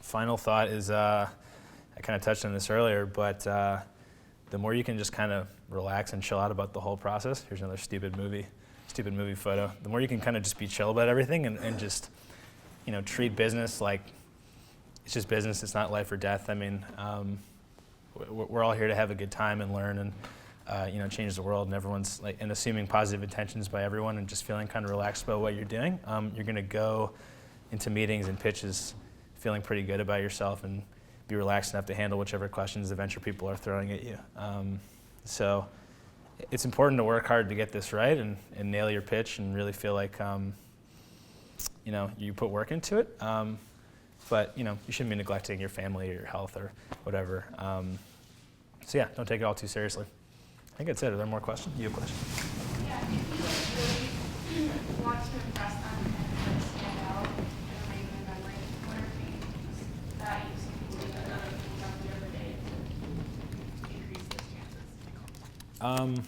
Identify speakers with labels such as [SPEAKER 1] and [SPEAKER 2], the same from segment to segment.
[SPEAKER 1] final thought is, I kind of touched on this earlier, but the more you can just kind of relax and chill out about the whole process. Here's another stupid movie photo. The more you can kind of just be chill about everything and just, treat business like it's just business. It's not life or death. I mean, we're all here to have a good time and learn and, change the world, and everyone's and assuming positive intentions by everyone and just feeling kind of relaxed about what you're doing. You're going to go into meetings and pitches feeling pretty good about yourself and be relaxed enough to handle whichever questions the venture people are throwing at you. So it's important to work hard to get this right and nail your pitch and really feel like you put work into it. But you shouldn't be neglecting your family or your health or whatever. So yeah, don't take it all too seriously. I think that's it. Are there more questions? You have a question?
[SPEAKER 2] Yeah, if you really want to impress them and stand out and make them memory, what are things that you see people do that other people don't do every day to increase those chances?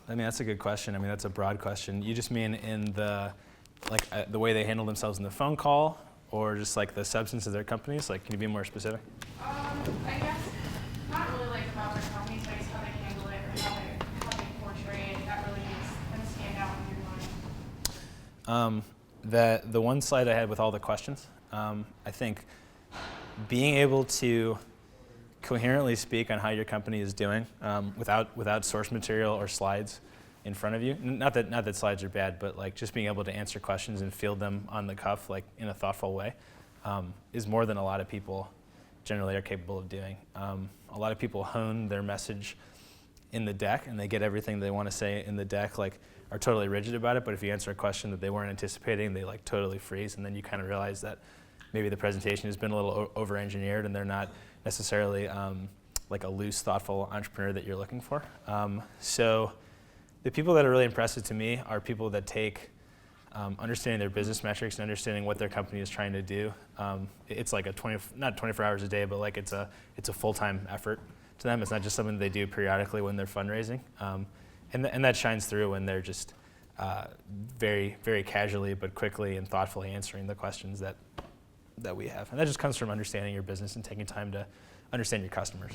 [SPEAKER 1] I mean, that's a good question. I mean, that's a broad question. You just mean in the way they handle themselves in the phone call, or just the substance of their companies? Can you be more specific?
[SPEAKER 2] I guess not really about their companies, but how they handle it or how they portray it. That really makes them stand out in your mind.
[SPEAKER 1] The one slide I had with all the questions, I think being able to coherently speak on how your company is doing without source material or slides in front of you. Not that slides are bad, but just being able to answer questions and field them on the cuff in a thoughtful way is more than a lot of people generally are capable of doing. A lot of people hone their message in the deck and they get everything they want to say in the deck, are totally rigid about it, but if you answer a question that they weren't anticipating, they totally freeze, and then you kind of realize that maybe the presentation has been a little over-engineered and they're not necessarily a loose, thoughtful entrepreneur that you're looking for. So the people that are really impressive to me are people that take understanding their business metrics and understanding what their company is trying to do. It's not 24 hours a day, but it's a full-time effort to them. It's not just something they do periodically when they're fundraising. And that shines through when they're just very, very casually but quickly and thoughtfully answering the questions that we have. And that just comes from understanding your business and taking time to understand your customers.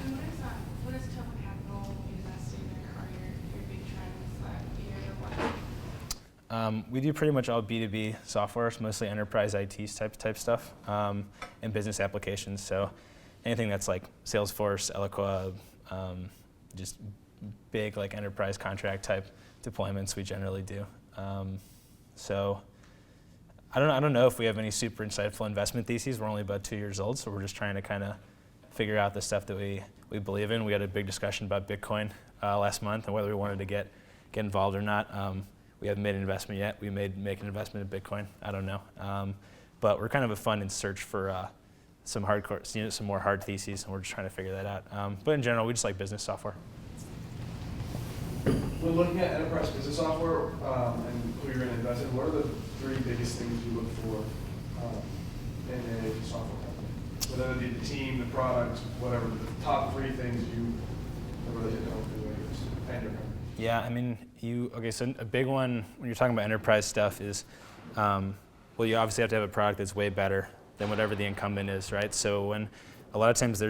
[SPEAKER 2] And what is Toba Capital investing in, or your big trends that you guys are watching?
[SPEAKER 1] We do pretty much all B2B software, it's mostly enterprise IT type stuff, and business applications. So anything that's Salesforce, Eloqua, just big enterprise contract type deployments we generally do. So I don't know if we have any super insightful investment theses. We're only about 2 years old, so we're just trying to kind of figure out the stuff that we believe in. We had a big discussion about Bitcoin last month and whether we wanted to get involved or not. We haven't made an investment yet. We may make an investment in Bitcoin. I don't know. But we're kind of a fund in search for some more hard theses, and we're just trying to figure that out. But in general, we just like business software.
[SPEAKER 3] When looking at enterprise business software and who you're going to invest in, what are the 3 biggest things you look for in a software company? Whether it be the team, the product, whatever, the top 3 things you really hit home to and your company.
[SPEAKER 1] Yeah, I mean, so a big one when you're talking about enterprise stuff is, you obviously have to have a product that's way better than whatever the incumbent is, right? So when a lot of times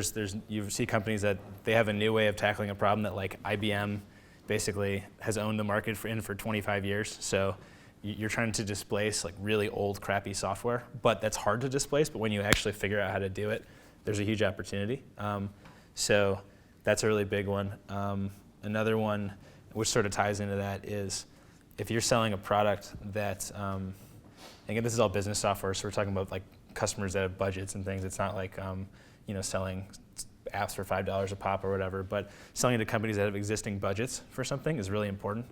[SPEAKER 1] you see companies that they have a new way of tackling a problem that IBM basically has owned the market for 25 years. So you're trying to displace really old, crappy software, but that's hard to displace. But when you actually figure out how to do it, there's a huge opportunity. So that's a really big one. Another one, which sort of ties into that, is if you're selling a product that, again, this is all business software, so we're talking about customers that have budgets and things. It's not selling apps for $5 a pop or whatever, but selling to companies that have existing budgets for something is really important.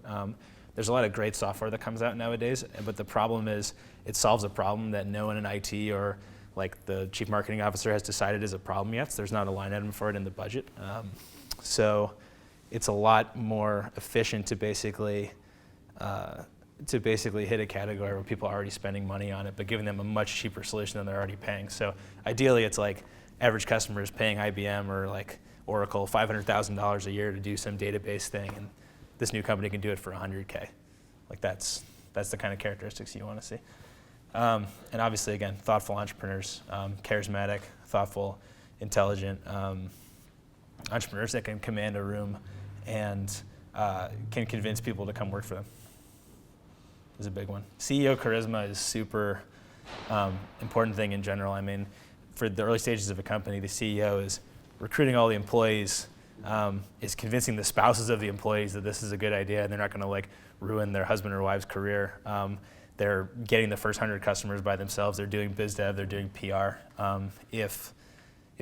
[SPEAKER 1] There's a lot of great software that comes out nowadays, but the problem is it solves a problem that no one in IT or the chief marketing officer has decided is a problem yet. So there's not a line item for it in the budget. So it's a lot more efficient to basically hit a category where people are already spending money on it, but giving them a much cheaper solution than they're already paying. So ideally, it's average customers paying IBM or Oracle $500,000 a year to do some database thing, and this new company can do it for $100K. That's the kind of characteristics you want to see. And obviously, again, thoughtful entrepreneurs, charismatic, thoughtful, intelligent entrepreneurs that can command a room and can convince people to come work for them is a big one. CEO charisma is super important thing in general. I mean, for the early stages of a company, the CEO is recruiting all the employees, is convincing the spouses of the employees that this is a good idea and they're not going to like ruin their husband or wife's career. They're getting the first 100 customers by themselves. They're doing biz dev. They're doing PR. If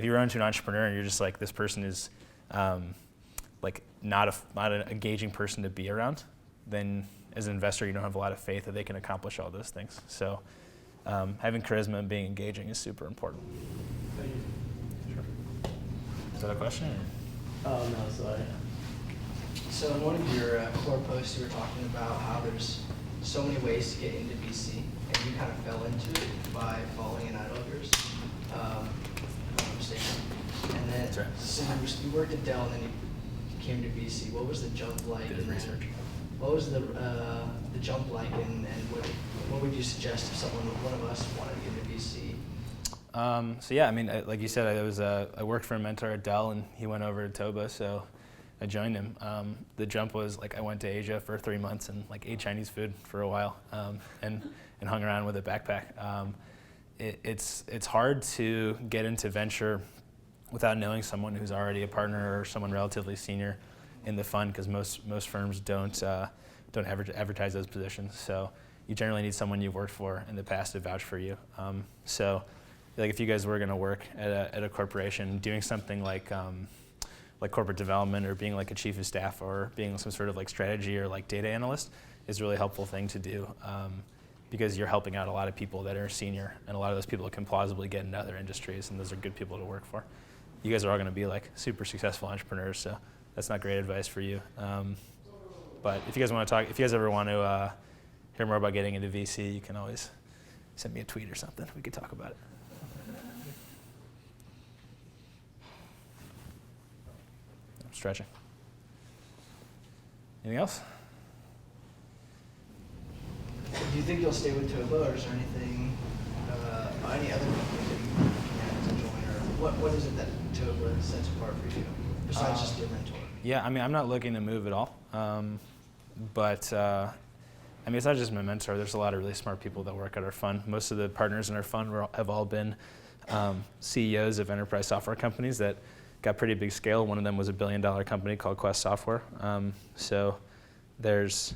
[SPEAKER 1] you run into an entrepreneur and you're just like, this person is like not an engaging person to be around, then as an investor, you don't have a lot of faith that they can accomplish all those things. So having charisma and being engaging is super important.
[SPEAKER 3] Thank you.
[SPEAKER 1] Sure. Is that a question? Or?
[SPEAKER 4] Oh, no, sorry. So in one of your core posts, you were talking about how there's so many ways to get into VC, and you kind of fell into it by following an idol of yours, if I'm not mistaken. And then,
[SPEAKER 1] That's right.
[SPEAKER 4] so you worked at Dell, and then you came to VC. What was the jump like?
[SPEAKER 1] Did
[SPEAKER 4] and
[SPEAKER 1] research.
[SPEAKER 4] What was the jump like, and what would you suggest if one of us wanted to get into VC?
[SPEAKER 1] So yeah, I mean, like you said, I worked for a mentor at Dell, and he went over to Toba, so I joined him. The jump was like I went to Asia for 3 months and like ate Chinese food for a while, and hung around with a backpack. It's hard to get into venture without knowing someone who's already a partner or someone relatively senior in the fund, because most firms don't advertise those positions. So you generally need someone you've worked for in the past to vouch for you. So like if you guys were going to work at a corporation, doing something like corporate development or being like a chief of staff or being some sort of like strategy or like data analyst is a really helpful thing to do, because you're helping out a lot of people that are senior, and a lot of those people can plausibly get into other industries, and those are good people to work for. You guys are all going to be like super successful entrepreneurs, so that's not great advice for you. But if you guys want to talk, if you guys ever want to hear more about getting into VC, you can always send me a tweet or something. We could talk about it. I'm stretching. Anything else?
[SPEAKER 4] Do you think you'll stay with Toba, or is there anything, any other companies that you plan to join, or what is it that Toba sets apart for you, besides just your mentor?
[SPEAKER 1] Yeah, I mean, I'm not looking to move at all. But I mean, it's not just my mentor. There's a lot of really smart people that work at our fund. Most of the partners in our fund have all been CEOs of enterprise software companies that got pretty big scale. One of them was a $1 billion company called Quest Software. So there's,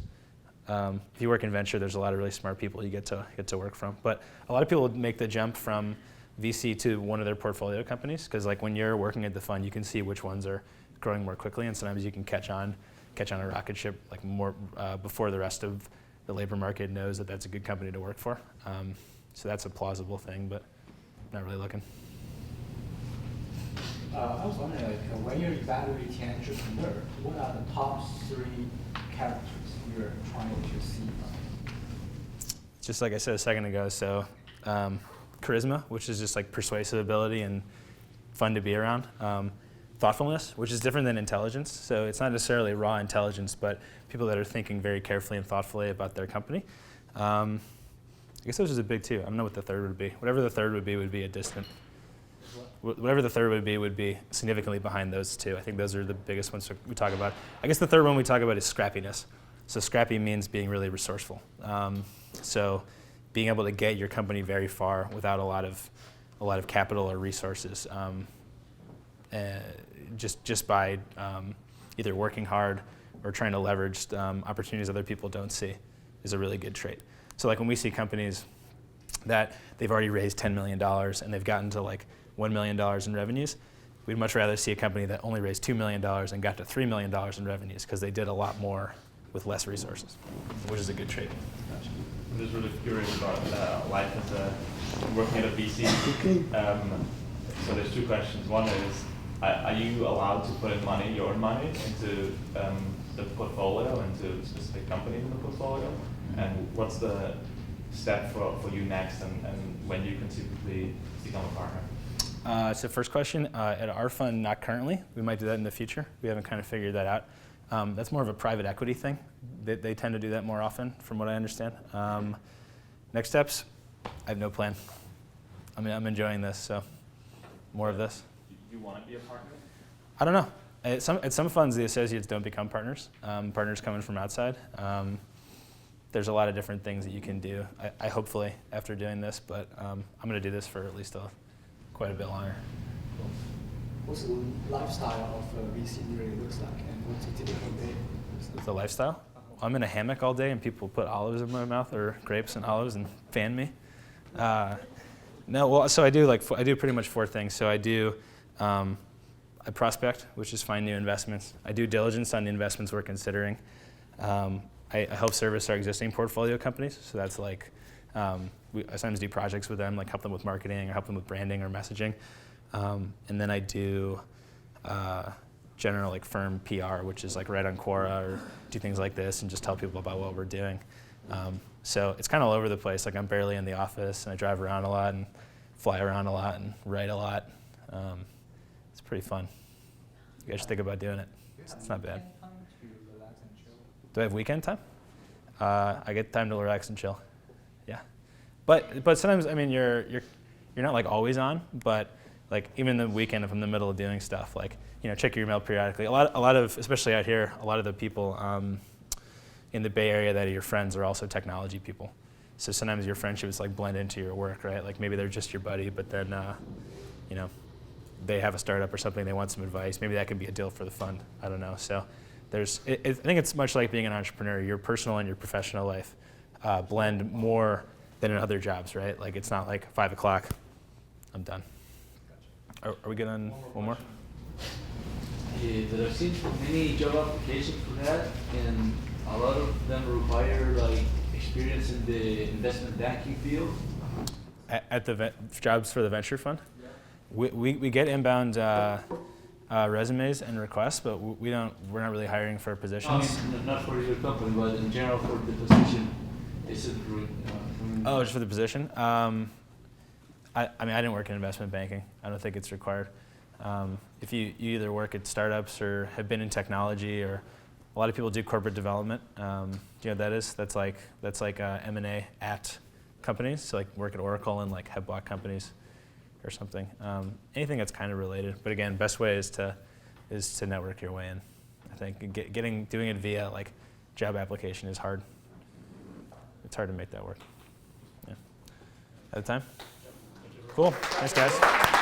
[SPEAKER 1] if you work in venture, there's a lot of really smart people you get to work from. But a lot of people make the jump from VC to one of their portfolio companies, because like when you're working at the fund, you can see which ones are growing more quickly, and sometimes you can catch on a rocket ship like more before the rest of the labor market knows that that's a good company to work for. So that's a plausible thing, but not really looking.
[SPEAKER 5] I was wondering, like, when you're evaluating an entrepreneur, what are the top 3 characters you're trying to see from?
[SPEAKER 1] Just like I said a second ago, so charisma, which is just like persuasive ability and fun to be around. Thoughtfulness, which is different than intelligence. So it's not necessarily raw intelligence, but people that are thinking very carefully and thoughtfully about their company. I guess those are the big 2. I don't know what the third would be. Whatever the third would be a distant. Whatever the third would be significantly behind those 2. I think those are the biggest ones we talk about. I guess the third one we talk about is scrappiness. So scrappy means being really resourceful. So being able to get your company very far without a lot of capital or resources. Just by either working hard or trying to leverage opportunities other people don't see is a really good trait. So like when we see companies that they've already raised $10 million and they've gotten to like $1 million in revenues, we'd much rather see a company that only raised $2 million and got to $3 million in revenues, because they did a lot more with less resources, which is a good trait.
[SPEAKER 6] Gotcha. I'm just really curious about life as working at a VC. So there's 2 questions. One is, are you allowed to put in money, your own money, into the portfolio, into specific companies in the portfolio? And what's the step for you next, and when you can typically become a partner?
[SPEAKER 1] So first question, at our fund, not currently. We might do that in the future. We haven't kind of figured that out. That's more of a private equity thing. They tend to do that more often, from what I understand. Next steps, I have no plan. I mean, I'm enjoying this, so more of this.
[SPEAKER 6] Do you want to be a partner?
[SPEAKER 1] I don't know. At some funds, the associates don't become partners. Partners coming from outside. There's a lot of different things that you can do. I hopefully, after doing this, but I'm going to do this for at least quite a bit longer.
[SPEAKER 5] What's the lifestyle of a VC really looks like, and what's a typical day?
[SPEAKER 1] The lifestyle? I'm in a hammock all day, and people put olives in my mouth, or grapes and olives, and fan me. No, well, so I do pretty much 4 things. So I prospect, which is find new investments. I do diligence on the investments we're considering. I help service our existing portfolio companies. So that's like, I sometimes do projects with them, like help them with marketing or help them with branding or messaging. And then I do general like firm PR, which is like write on Quora or do things like this and just tell people about what we're doing. So it's kind of all over the place. Like I'm barely in the office, and I drive around a lot and fly around a lot and write a lot. It's pretty fun. You guys should think about doing it. It's not bad. Do I have weekend time? I get time to relax and chill. Yeah, but sometimes I mean you're not like always on, but like even the weekend if I'm in the middle of doing stuff, like check your email periodically. A lot of especially out here, a lot of the people in the Bay Area that are your friends are also technology people. So sometimes your friendships like blend into your work, right? Like maybe they're just your buddy, but then they have a startup or something, they want some advice. Maybe that could be a deal for the fund. I don't know. So I think it's much like being an entrepreneur. Your personal and your professional life blend more than in other jobs, right? Like it's not like 5 o'clock, I'm done. Are we good on one more?
[SPEAKER 7] Yeah, but I've seen many job applications for that, and a lot of them require like experience in the investment banking field.
[SPEAKER 1] At the jobs for the venture fund? We get inbound resumes and requests, but we're not really hiring for positions.
[SPEAKER 7] I mean, not for your company, but in general for the position. Is it?
[SPEAKER 1] Oh, just for the position? I mean, I didn't work in investment banking. I don't think it's required. If you either work at startups or have been in technology, or a lot of people do corporate development. Do you know what that is? That's like M&A at companies. So like work at Oracle and like have bought companies or something. Anything that's kind of related. But again, best way is to network your way in. I think doing it via like job application is hard. It's hard to make that work. Yeah. Out of time? Cool. Thanks, guys.